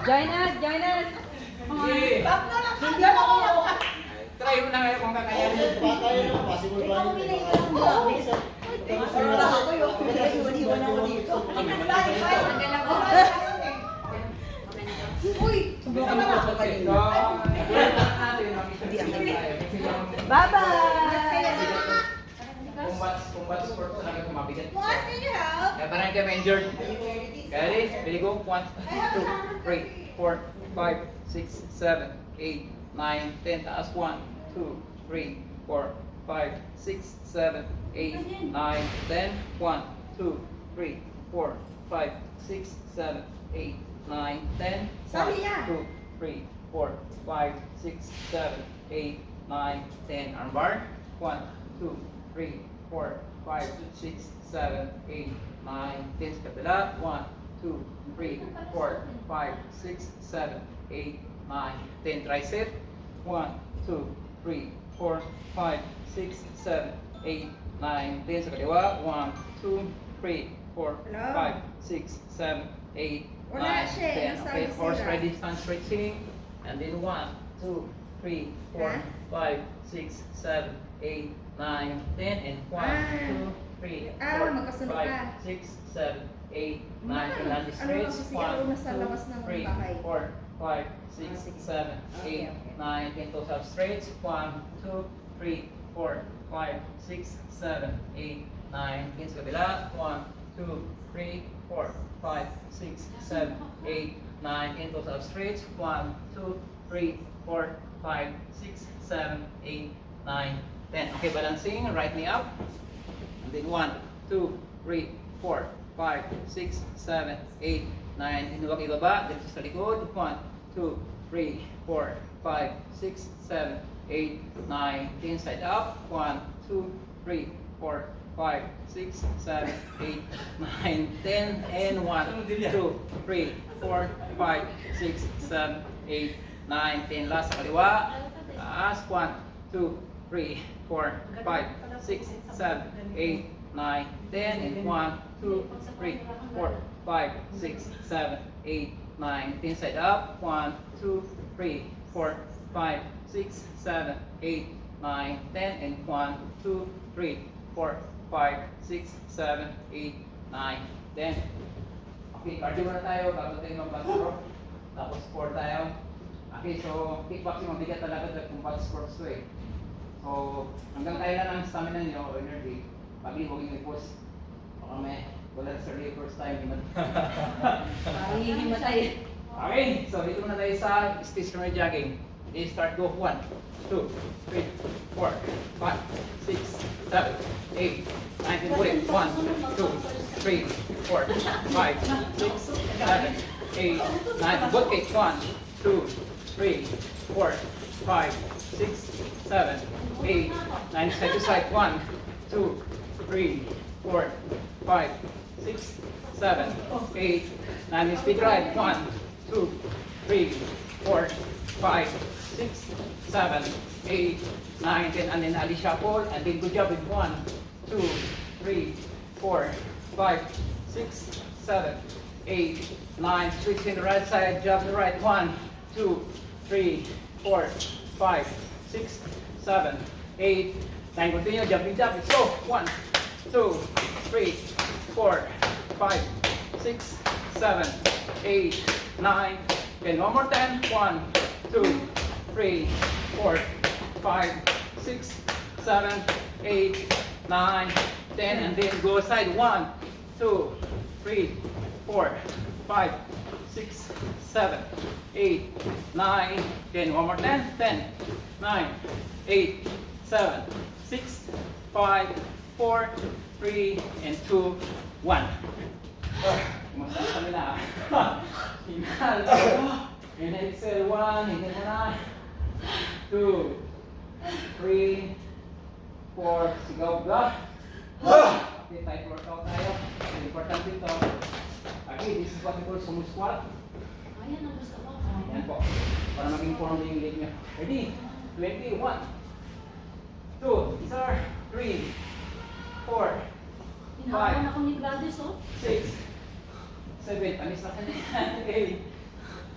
Join us, join us. Sige. Hindi ako. Try mo na ngayon kung kakayanin. Patay na, possible ba? Ikaw pinay ko lang ba? Pero wala ako yun. Iwan ako dito. Uy! Subukan na lang. Bye-bye! Combat sport talaga kung mabigat. Boss, can you help? Kaya parang kami injured. Ready? Ready go. 1, 2, 3, 4, 5, 6, 7, 8, 9, 10. Taas 1, 2, 3, 4, 5, 6, 7, 8, 9, 10. 1, 2, 3, 4, 5, 6, 7, 8, 9, 10. Sorry, yeah. 1, 2, 3, 4, 5, 6, 7, 8, 9, 10. Armbar. 1, 2, 3, 4, 5, 6, 7, 8, 9, 10. Sa kabila. 1, 2, 3, 4, 5, 6, 7, 8, 9, 10. Tricep. 1, 2, 3, 4, 5, 6, 7, 8, 9, 10. Sa kaliwa. 1, 2, 3, 4, 5, 6, 7, 8, 9, Wala siya eh. 10. Okay, Nasabi horse sila. ready stand stretching. And then 1, 2, 3, 4, 5, 6, 7, 8, 9, 10. And 1, 2, 3, 4, magkasunod 5, ka. 6, 7, 8, 9. And Ano stretch. kasi 1, ako nasa labas ng 2, 3, bahay. 4, 5, 6, 7, 8, 9, 10. Toes up stretch. 1, 2, 3, 4, 5, 6, 7, 8, 9, 10. Sa kabila. 1, 2, 3, 4, 5, 6, 7, 8, 9, 10. Toes up stretch. 1, 2, 3, 4, 5, 6, 7, 8, 9, 10. Okay, balancing. Right knee up. And then 1, 2, 3, 4, 5, 6, 7, 8, 9. Hinuwag ibaba. Dito sa likod. 1, 2, 3, 4, 5, 6, 7, 8, 9, 10. Side up. 1, 2, 3, 4, 5, 6, 7, 8, 9, 10. And 1, 2, 3, 4, 5, 6, 7, 8, 9, 10. Last sa kaliwa. Taas. 1, 2, 3, 4, 5, 6, 7, 8, 9, 10. And 1, 2, 3, 4, 5, 6, 7, 8, 9, 10. Side up. 1, 2, 3, 4, 5, 6, 7, 8, 9, 10. And 1, 2, 3, 4, 5, 6, 7, 8, 9, 10. Okay, cardio muna tayo bago tayo mag-backrow. Tapos 4 tayo. Okay, so kickboxing mabigat talaga sa combat sports to eh. So, hanggang kaya lang ang stamina niyo o energy, pag huwag yung i-push. Baka may wala sa first time. Hihimatay. Okay, so dito muna tayo sa stationary jogging. Okay, start go. 1, 2, 3, 4, 5, 6, 7, 8, 9, 10. Ulit. 1, 2, 3, 4, 5, 6, 7, 8, 9. Good kick. 1, 2, 3, 4, 5, 6, 7, 8, 9. Side to side. 1, 2, 3, 4, 5, 6, 7, 8, 9. Speed drive. 1, 2, 3, 4, 5, 6, 7, 8, 9, 10. And then Ali shuffle. And then good job with 1, 2, 3, 4, 5, 6, 7, 8, 9. Switch in the right side. Jump the right. 1, 2, 3, 4, 5, 6, 7, 8, 9. Continue. Jumping jump. Let's go. 1, 2, 3, 4, 5, 6, 7, 8, 9, 10. One more time. 1, 2, 3, 4, 5, 6, 7, 8, 9, 10. And then go side. 1, 2, 3, 4, 5, 6, 7, 8, 9, 10. One more time. 10, 9, 8, 7, 6, 5, 4, 3, and 2, 1. Masaya kami na. Hinal. Inhale, exhale. 1, inhale muna. 2, 3, 4. Sigaw ba? Okay, tight workout tayo. Important dito. Okay, this is what we call sumo squat. Ayan ang gusto ko. Yan po. Para maging form yung leg nyo. Ready? 20, 1, 2, these are 3, 4, Hinahawan ako ni Gladys, oh. 6, 7, anis na kanina. 8,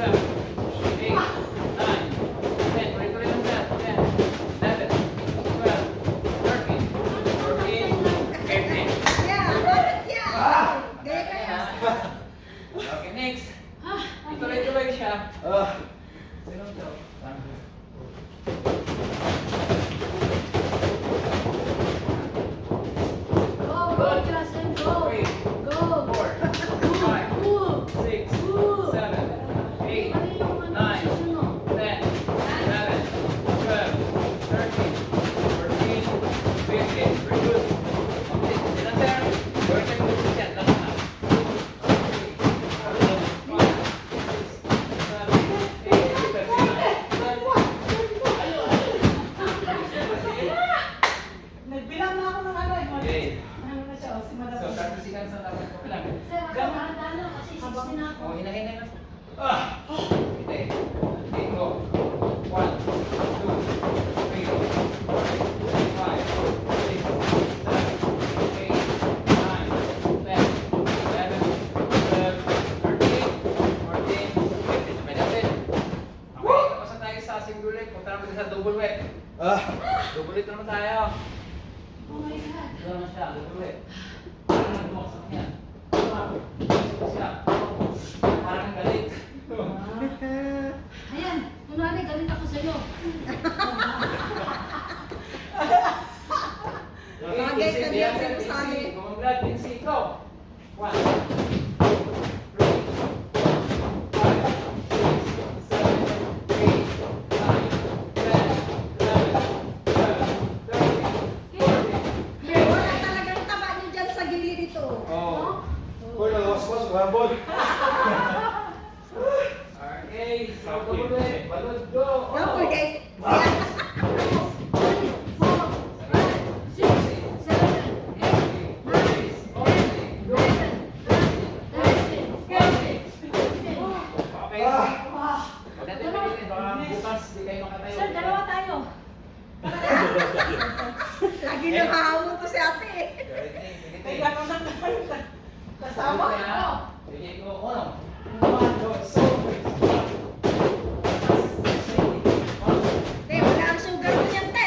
7, 8, 9, 10. Tuloy-tuloy lang dyan. 10, 11, 12, 13, 14, 15. Yeah, bakit yan? Gaya kaya. Okay, next. Ituloy-tuloy siya. Sinong to? 1, 2. Go, go, Justin, go. 3, Go. 4, 5, 6, 7, 8, 9, 10, 11, 12, 13, 14, 15. Very good. Okay, sila sir. Your turn to present. Last na. 3, 4, 5, 6, 7, 8, 9. Nagbilang na ako ng ano eh. Okay. Ano na siya, si Madam. So, 30 seconds na dapat ko lang. Sir, ako, dahan-dahan lang kasi 16 na ako. Oh, hinahinay na. Okay. Okay, go. 1, 2, 3, 4, 5, 6, 7, 8, 9, 10, 11, 12, 13, 14, 15. Sabay natin. Okay, tapos na tayo sa single leg. Punta naman sa double leg. Double leg naman tayo. Oh my God. Ito naman siya, double leg. Parang nagbumaksak niya. Ito siya. Parang ang galit. Ayan, kunwari galit ako sa'yo. Bagay ka niya, sinasabi. Gumaglag din si ikaw. 1, 2, 3, 4, 5, 6, 7, 8, 9, 10, 11, 12, 13, 14, 15. Wala talagang taba niyo dyan sa gilid ito. Oh. Okay, so double leg. Balot, go. Don't forget. 3, 4, 5, 6, 7, 8, 9, 10, 11, 12, 13, 14, 15. Okay. Pagdating natin, baka bukas di kayo makatayo. Sir, dalawa tayo. Lagi nang hahamon to si ate. Bigla ko ng kasama. Sige ko, ano? 1, 2, so. Te, wala ang sugar mo niyan, te.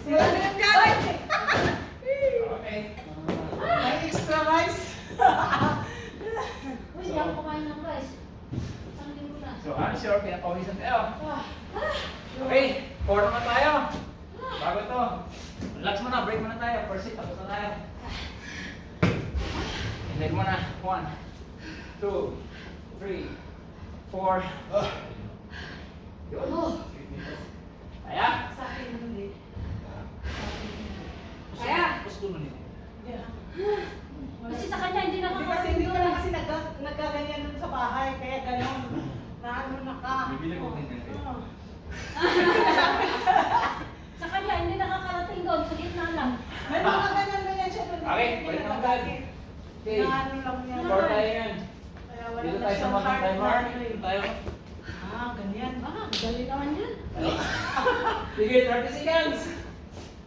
Wala na yung galit. Okay. May extra rice. Uy, hindi ako kumain ng rice. Isang linggo na. So I'm sure pinapawisan kayo. Okay, 4 naman tayo. Bago to. Relax muna, break muna tayo. First hit, tapos na tayo. Inhale muna. 1, 2, 3, 4. Yun. Kaya? Sa akin ulit. Kaya. Kasi sa kanya hindi Hindi kasi nakakarating hindi ka na doon. kasi nagkaganyan dun sa bahay, kaya gano'n. Naano na ka. Bibili ko din ganito. Oo. Sa kanya hindi nakakarating doon. Sa gitna lang. May mga ganyan siya dun. Okay, balik naman tayo. Okay, Naano lang niya. 4 tayo yan. Kaya wala Dito na tayo sa siyang mountain heart timer. na ano eh. Dito tayo. Ganyan. Dali naman yan. Sige, 30 seconds.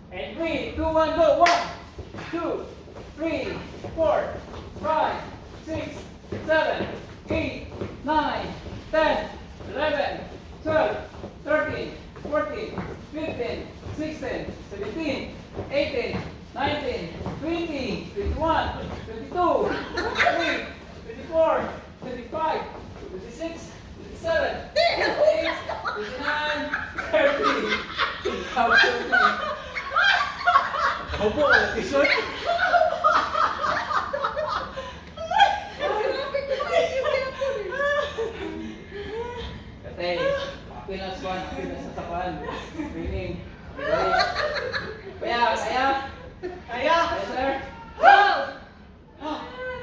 And 3, 2, 1, go. 1, 2, 3, 4, 5, 6, 7, 8, 9, 10, 11, 12, 13, 14, 15, 16, 17, 18, 19, 20, 21, 22, 23, 24, 25, 26, 27, 28, 29, 30. Ikaw, 30. Opo, t-shirt. Katay, pilas 1, pilas sa sapan. Training. Kaya, Kaya. kaya, sir. Go!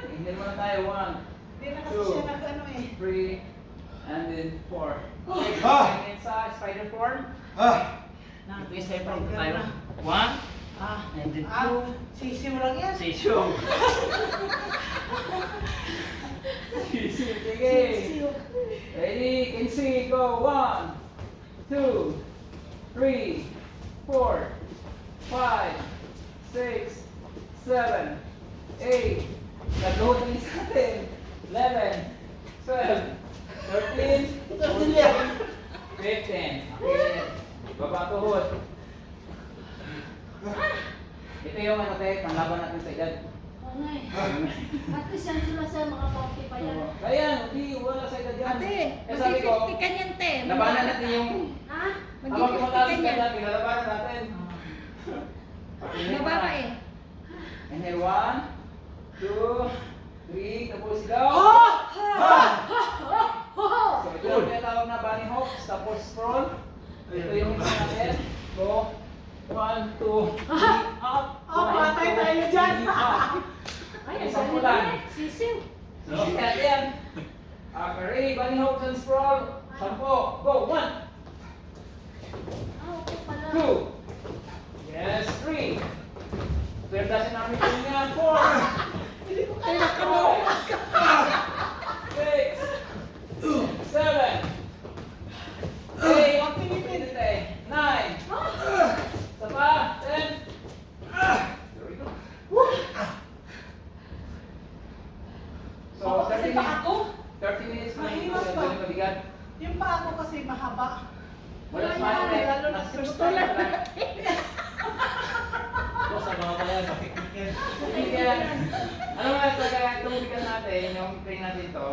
Hindi naman tayo. 1, Hindi na kasi siya nag-ano eh. 3, and then 4. Okay, ganyan sa spider form. Please separate tayo. 1, and then 2. Sisiw lang yan. Sisyo. Sisyo, sige. Ready, can see, go. 1, 2, 3, 4, 5, 6, 7, 8. Nagluhod ng isa natin. 11, 12, 13, 14, 15. Okay. Baba tuhod. Ito yung ano tayo, panglaban natin sa edad. Oo nga eh. At least yan sila sa mga 40 pa yan. Kaya, hindi, wala sa edad yan. Ate, Eh, sabi ko, mag-50 ka niyan, te. labanan natin yung, Ha? habang Mag-50 tumataas ka ka niyan. natin, lalabanan natin. Mababa eh. Inhale, 1, 2, 3, tapos sigaw. So, ito yung tinatawag na bunny hops, tapos scroll. Ito yung isa natin. Go. 1, 2, 3, up. Patay tayo dyan. Ay, ang Isang galing ulan. naman eh. Sisiw. Yan, yan. Okay, bunny hops and scroll. 10. Go. 1, Okay pala. 2. Yes, 3. 12 dozen army po yan. 4. Ay, nakamawag ka. 6, 7, 8, 9, isa pa, 10. There we go. So, Ako kasi 30 pa minutes. ako. 30 minutes na ito. Mahirap pa. Ganun mabigat. Yung pa ako kasi mahaba. Wala Wala smile yan, ulit. lalo na Nasa first gusto lang. time. Sa mga pala sa picnic yan. Kaya, ano nga pagka tumubigan natin, yung train natin to,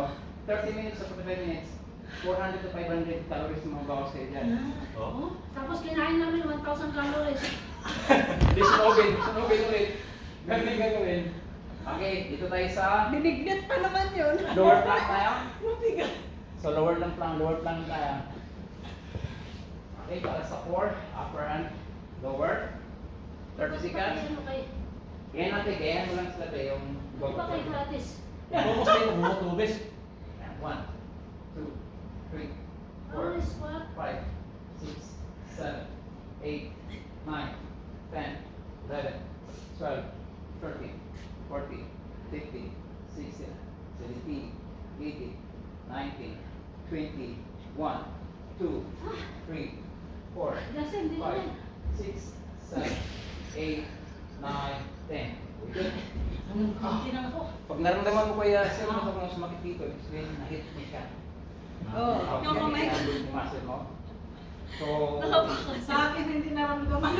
30 minutes to 45 minutes, 400 to 500 calories yung mga bawas kayo dyan. Oh. Tapos kinain namin 1,000 calories. Hindi, sunugin ulit. Ganun gagawin. Okay, dito tayo sa Binignat pa naman yun. lower plank tayo. Mabigat. So lower plank tayo. Okay, para sa core, upper and lower. 30 seconds. Kaya natin, kaya mo lang sila tayo yung Di ba kayo gratis? Focus tayo kung bumutubis. 1, 2, 3, Only 4, squat. 5, 6, 7, 8, 9, 10, 11, 12, 13, 14, 15, 16, 17, 18, 19, 20, 1, 2, 3, 4, Lasing, di 5, naman. 6, 7, 8, 9, 10. Good. Hindi na ako. Pag naramdaman mo kaya sir, mo kung sumakit dito, ibig sabihin na-hit mo siya. Oo. Pag Yung kamay ko. yung muscle mo. So, Sa akin hindi naramdaman.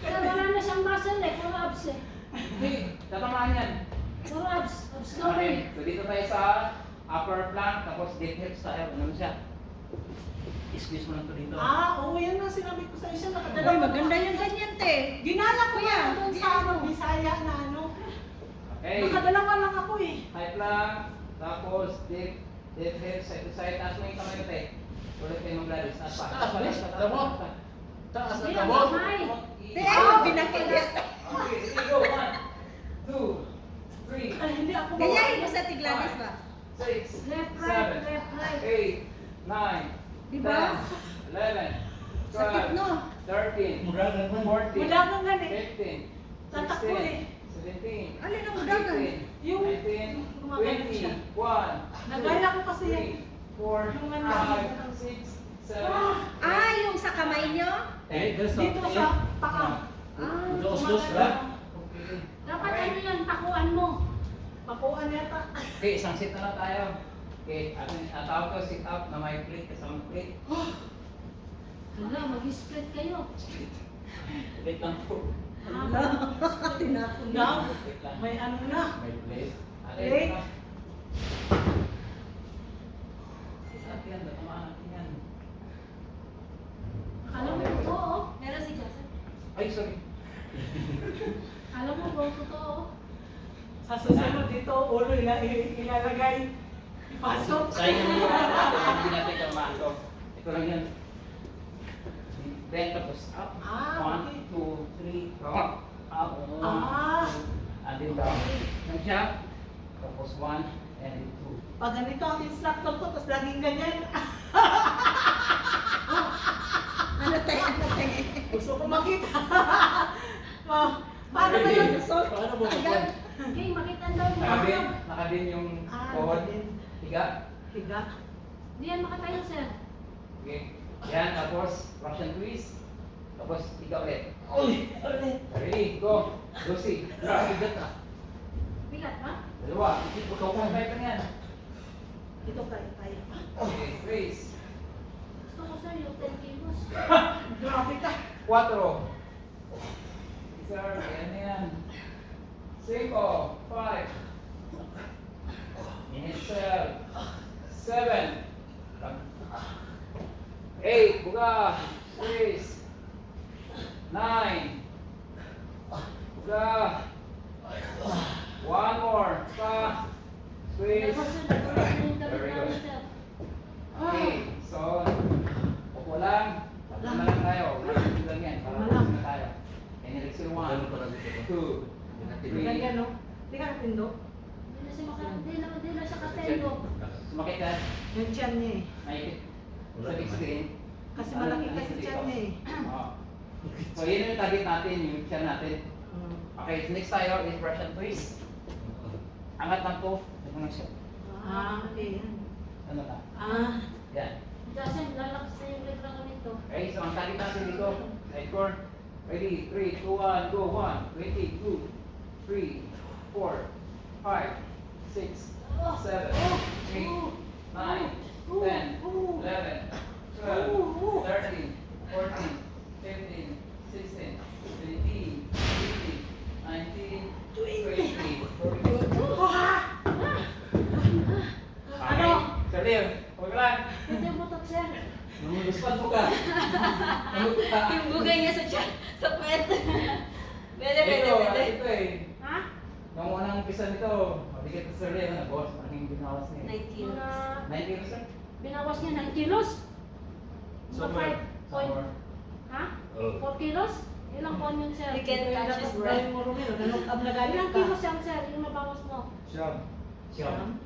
Pero wala na siyang muscle eh. Puro abs eh. hindi, tatamaan yan. Puro abs. Abs na Okay, rin. so dito tayo sa upper plank, tapos deep hips tayo. Ano siya? Squeeze mo lang to dito. Oo, yan nga sinabi ko sa isa. Uy, Nakadalawa. maganda yung ganyan, te. Ginala ko Kuya, yan doon sa ano, Bisaya na ano. Okay. Nakadalawa lang ako eh. High plank, tapos deep hips, side to side. Taas mo yung kamay ko tayo. Ulit kayo ng gladys. Taas pa. Taas, bilis. Alam mo? Taas Hindi, ang ang kamot. kamay. Te, binakilya. Okay, sige, go. 1, 2, 3, Ay, hindi ako. Ganyahin mo sa tiglanis ba? 6, Left, right, 7, left, right. 8, 9, Diba? 10, 11, Sakit 12, no? 13, Mura naman. 14, Wala kang ganit. 15, Tatakbo eh. 16, 17, Alin ang udagan? 18, Yung 19, gumagano siya. 20, 1, Nagaya ko kasi yan. 4, Yung ano, 5, 6, 7, Ah, yung sa kamay nyo? Dito sa paka. Ah, Dos, ba? Dapat ano yan, takuan mo. Pakuan yata. Okay, isang sit na lang tayo. Okay, ang tawag ko sit up na may plate, kasama plate. Hala, mag-split kayo. Plate lang po. tinapon Now, Plate lang. may ano na. May plate. Plate. Sasakyan, natamaan natin yan. Alam mo, totoo. Meron si Joseph. Ay, sorry. Alam mo, bang totoo. Sa susunod dito, ulo ilalagay. Ipasok. Sayang mo yung hindi natin kamalo. Ito lang yan. Then tapos up. Ah, 1, 2, 3, up. Up. And then down. Yan siya. Tapos 1 and 2. Pag ganito ang instructor ko, tapos laging ganyan. Ano tayo? Ano tayo? Gusto ko makita. Paano ba yun? Paano mo Agad. Okay, makita daw mo. Nakabin yung cohort. Higa. Higa. Hindi yan makatayo, sir. Okay. Yan. Tapos Russian twist. Tapos higa ulit. Uy, ulit. Ready, go. Lucy. Bigat na. Bigat ba? Dalawa. Ikaw kung kaya ka yan. Ito tayo. Okay, raise. Gusto ko, sir, yung 10 kilos. Grabe ka. 4. Sir, ayan na yan. 5. 5. Inhale. 7. 8. Buga. 6. 9. Buga. 1 more. Pa. Squeeze. Tapos, sir, nagulog na yung Very damit good. namin, sir. Okay, so, upo lang. Upo na lang tayo. Upo lang yan. Para Upo lang. upo na tayo. Inhale, exhale, 1, 2, 3. Ganyan, no? Hindi ka natindo. Hindi na siya katendo. Sumakit ka. Yung tiyan niya eh. Maipit. Sabi screen. Kasi malaki kasi tiyan niya eh. Oo. So, yun yung target natin, yung tiyan natin. Okay, next tayo is Russian twist. Angat lang to. Ito na siya. Okay. Ano na? Yan. Joseph, lalakas na yung letra ko nito. Okay, so ang target natin dito. Side core. Ready? 3, 2, 1, go. 1, 20, 2, 3, 4, 5, 6, 7, 8, 9, 10, 11, 12, 13, 14, 15, 16, 17, 18, 19, 20, 22. Okay, so Leo, huwag lang. Hindi mo to, sir. Nanguluspad mo ka. Nanguluspad ka. Yung bugay niya sa chat, sa pwet. Pwede, Ito eh. Ha? Nung unang umpisa nito, mabigat sa Leo na boss. Maraming binawas niya. 19. Mga 90 sir? binawas niya 9 kilos. Mga Somewhere. 5 point. Ha? 4 kilos? Ilang pound yun, sir? You can catch his breath. Gawin mo rin yun. Nanukab na galing Ilang ka. kilos yan, sir? Yung nabawas mo. Siyam. Siyam.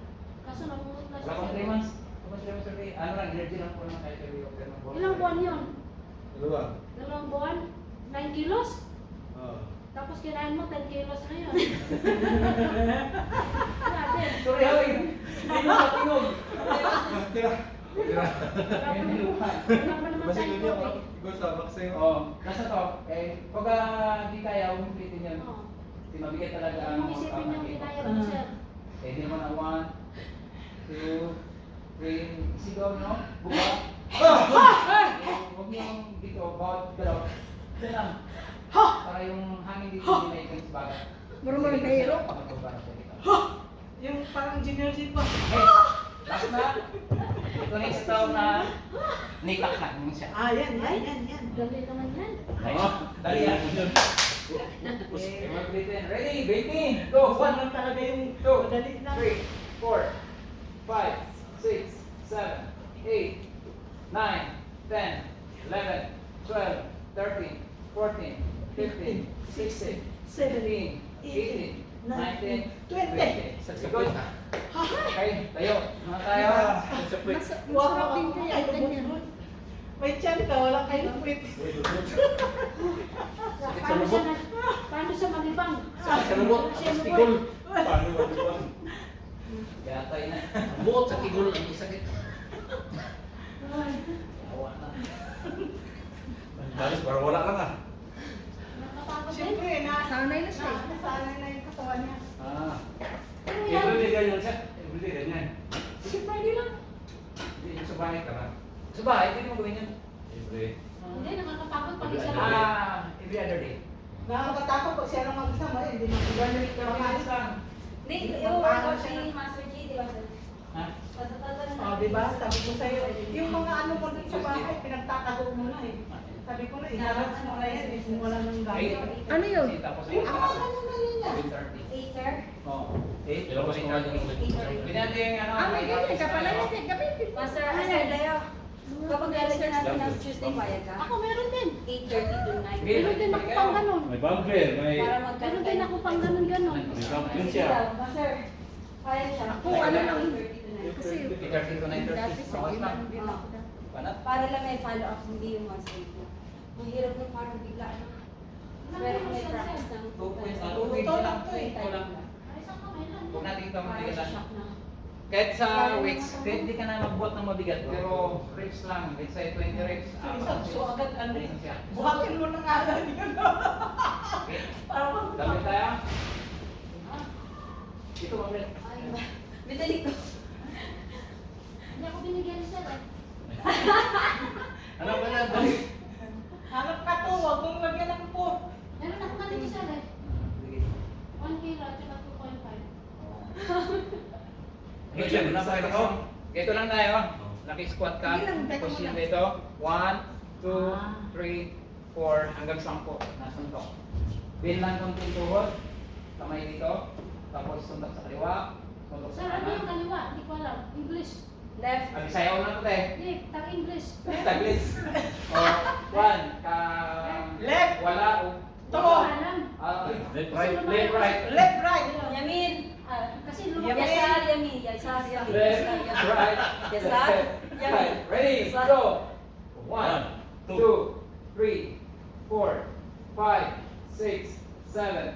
Kaso namumot na Wala siya, pang sir. 3 months. Tapos siyam sir. Ano lang, energy lang po ng kahit yung okay ng boss. Ilang buwan yun? Dalawa. 2 buwan? 9 kilos? Oo. Tapos kinain mo 10 kilos na yun. Grabe. Sorry, Hoy. Hindi mo patinog. Tira. Tira. Wala pa Hindi luhan. wala pa naman Basta tayo yun yung tubig. gusto vaccine. Oo. Nasa to, pag di kaya, huwag mong pilitin yun. Oo. Kasi mabigat talaga Huwag mong isipin yung kinaya mo, sir. Hindi mo na 1, 2, 3, sigaw no? Buka. Huwag niyo dito, bawat galaw. Ito lang. Para yung hangin dito hindi na ikong sa bagat. Marunong na hero. Magbaba na siya dito. Yung parang junior jeep ba? Okay. Last na. Ito na yung staw na nikak na naman siya. Ah, yan. Dali naman yan. Oo, dali yan. Okay, mga Britain. Ready? 20. Go. Saan 1, lang talaga yung 2, madali lang. 3, 4, 5, 6, 7, 8, 9, 10, 11, 12, 13, 14, 15, 16, 17, 18, 19, 20. Good. Okay, tayo. Mga tayo. Masarap din kaya ganyan. May tiyan ka, wala kayong puwit. Paano siya malibang? Sakit sa lubot. Tigol. Paano ba ito? Yatay na. Ang buot sa tigol ang sakit. Awa na. Balis, parang wala lang ah. Nakapagod din. Siyempre, Sanay na siya. nasanay na yung katawan niya. Ah. Pero yan. Everyday ganyan siya. Everyday ganyan. Sige, pwede lang. Hindi, sa bahay ka ba? Sa bahay, pwede mo gawin yun. Everyday. Hindi, nakakapagod pag isa Every lang. Every other day. Nakakatakot pag siya lang mag-isama eh. Hindi mag-ganyan ka Minutes lang. Hindi, yung workout ni Master G, di ba sir? Ha? Patatagal na. Oh, di ba? Sabi ko sa'yo, yung mga ano mo dun sa bahay, pinagtatago mo na eh. Sabi ko na, iharap mo na yan, eh, kung wala nang gamit. Ano yun? Tapos Yung mga ano na yun yan. 7:30. 8 sir? Oo. Ilang oras mo yung Pwede natin yung ano. Ah, may ganyan ka pala yun. Gamitin. Master, Master Leo, kapag lalagyan natin ng Tuesday, bayad ka? Ako meron din. 8:30 to 9. Meron din ako pang ganun. May bumper, may... Para Meron din ako pang ganun. May bumper Sige siya. lang, Master. Kaya siya. Ako, ano lang. 8:30 to 9. Kasi 8:30 to 9:30. dati sa Bawas lang. ilan din ako dati. Panat. Para lang may follow up, hindi yung one straight mo. Ang hirap ng parang bigla. ano. Pero kung may practice ng 2 points na. Tuto 2 points lang to eh. Ito lang. Ay, isang kamay lang. Huwag natin ito Para matigalan. shock na. Kahit sa weights, hindi ka na magbuhat ng mabigat. Pero reps lang. Let's say 20 reps. So agad ano eh. Ano siya? Buhatin mo ng aral yun. Okay. Para mag- Dami tayo. Ito, mamit. Ay, binalik ko. Hindi ako binigyan ni Sir. Ano ba na? Balik. Hanap ka to, huwag mong lagyan ng pork. Meron ako ganito Sir. Sige. 1 kilo at saka 2.5. Ano siya? Nasakit ako? Ito lang tayo. Naki-squat ka. Sige lang, teka Position muna. dito. 1, 2, 3, 4, hanggang 10. Nasuntok. Pin lang konting tuhod. Kamay dito. Tapos suntok sa kaliwa. Suntok sa Sir, ano yung kanan. kaliwa? Hindi ko alam. English. Left. Sayaw na ito eh. Hindi, tag English. Taglis. O, 1. Left. Wala. O. To. Alam. Left, Right. Left, right. Left, right. Yamin. Kasi Yamin. lumabas. Yasar, Yamin. Yasar, Yamin. Left, right. Yasar, Yamin. Right. Ready, Yasar. go. 1, 2, 3, 4, 5, 6, 7,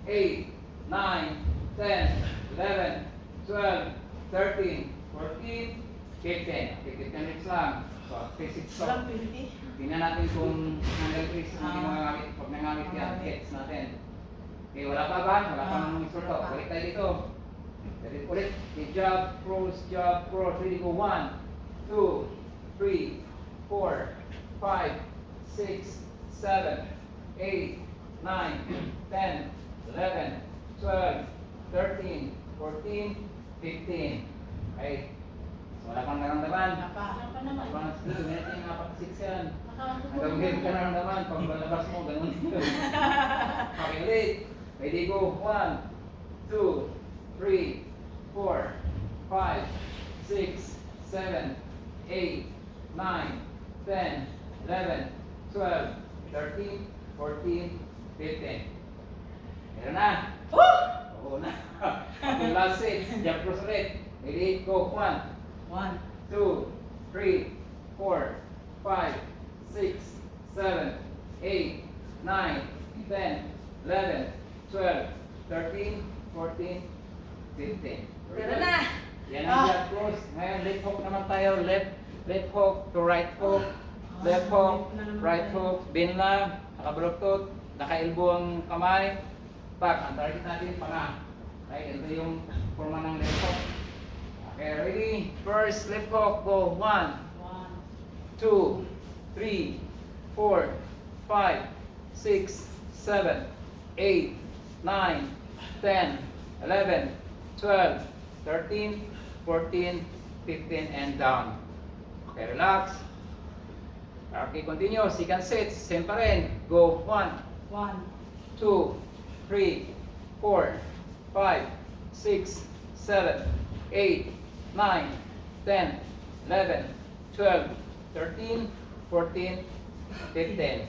8, 9, 10, 11, 12, 13, 14, 15. 15 minutes lang. So, physics so. Walang 20. Tingnan natin kung hanggang 3 hindi magagamit. Pag nangamit yan, hits natin. Okay, wala pa ba? Wala pa nang insulto. Balik tayo dito. Ulit. Okay, jab, cross, jab, cross. Ready, go. 1, 2, 3, 4, 5, 6, 7, 8, 9, 10, 11, 12, 13, 14, 15. Okay. So, wala pang naramdaman. Wala pa naman. Advance dito, meron yung apat 6 yan. Nakakatulog Hanggang game ka naramdaman, pag balabas mo, ganun dito. Okay, ulit. Ready, go. 1, 2, 3, 4, 5, 6, 7, 8, 9, 10, 11, 12, 13, 14, 15. Meron na. Oo na. Okay, last 6. Jump cross ulit. Ready, go. 1, 1, 2, 3, 4, 5, 6, 7, 8, 9, 10, 11, 12, 13, 14, 15. Pero na. Yan ang jab cross. Ngayon, left hook naman tayo. Left hook to right hook. Left hook, right hook. Bin lang. Nakabaluktot. Naka-elbow ang kamay. Back. Ang target natin, panga. Okay, ito yung forma ng left hook. Okay, ready? First, left hook. Go. 1, 2, 3, 4, 5, 6, 7, 8, 9, 10, 11, 12, 13, 14, 15, and down. Okay, relax. Okay, continue. Second set, same pa rin. Go. 1, 1, 2, 3, 4, 5, 6, 7, 8, 9, 10, 11, 12, 13, 14, 15.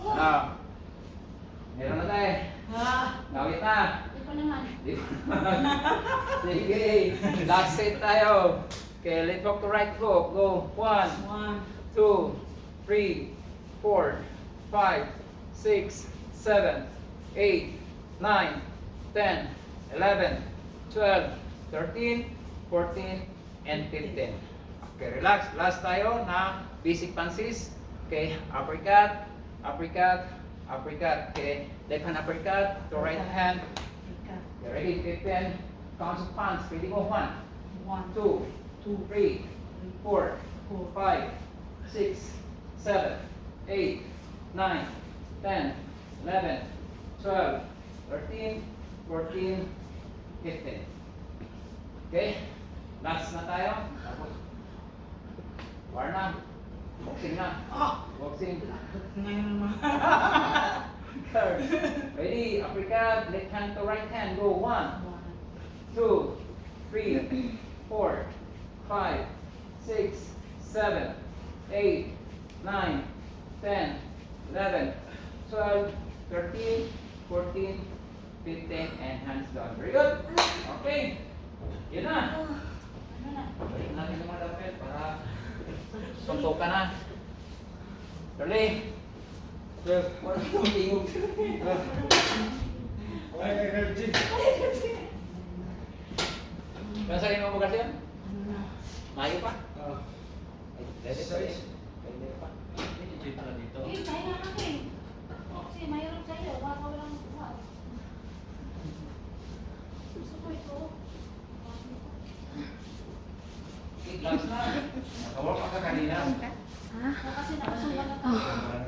Now, meron na tayo. Gawit na. Di pa naman. Sige. Last set tayo. Okay, left hook to right hook. Go. 1, 1, 2, 3, 4, 5, 6, 7, 8, 9, 10, 11, 12, 13, 14, and 15. Okay, relax. Last tayo na basic punches. Okay, uppercut, uppercut, uppercut. Okay, left hand uppercut to right hand. Okay, ready? 15 counts of punch. Ready go. 1, 2, 3, 4, 5, 6, 7, 8, 9, 10, 11, 12, 13, 14, 15. Okay? Last na tayo. Tapos, war na. Boxing na. Boxing. Ngayon naman. Ready? Uppercut, left hand to right hand. Go. 1, 2, 3, 4, 5, 6, 7, 8, 9, 10, 11, 12, 13, 14, 15, and hands down. Very good. Okay. Yun na. Ano na? Balik natin yung mga lapel para suntok ka na. Dali. Wala kang tingog. Ay, energy. Kasahin mo bukas yan? Mayo pa? Ah, Ay, dali pa rin. Pwede pa. energy pala dito. Eh, kaya nga natin. Kasi mayroon sa'yo. Baka walang kuha. Gusto ko ito. Last na. Nakawal pa ka kanina. Kasi nakasulat ako. Ah.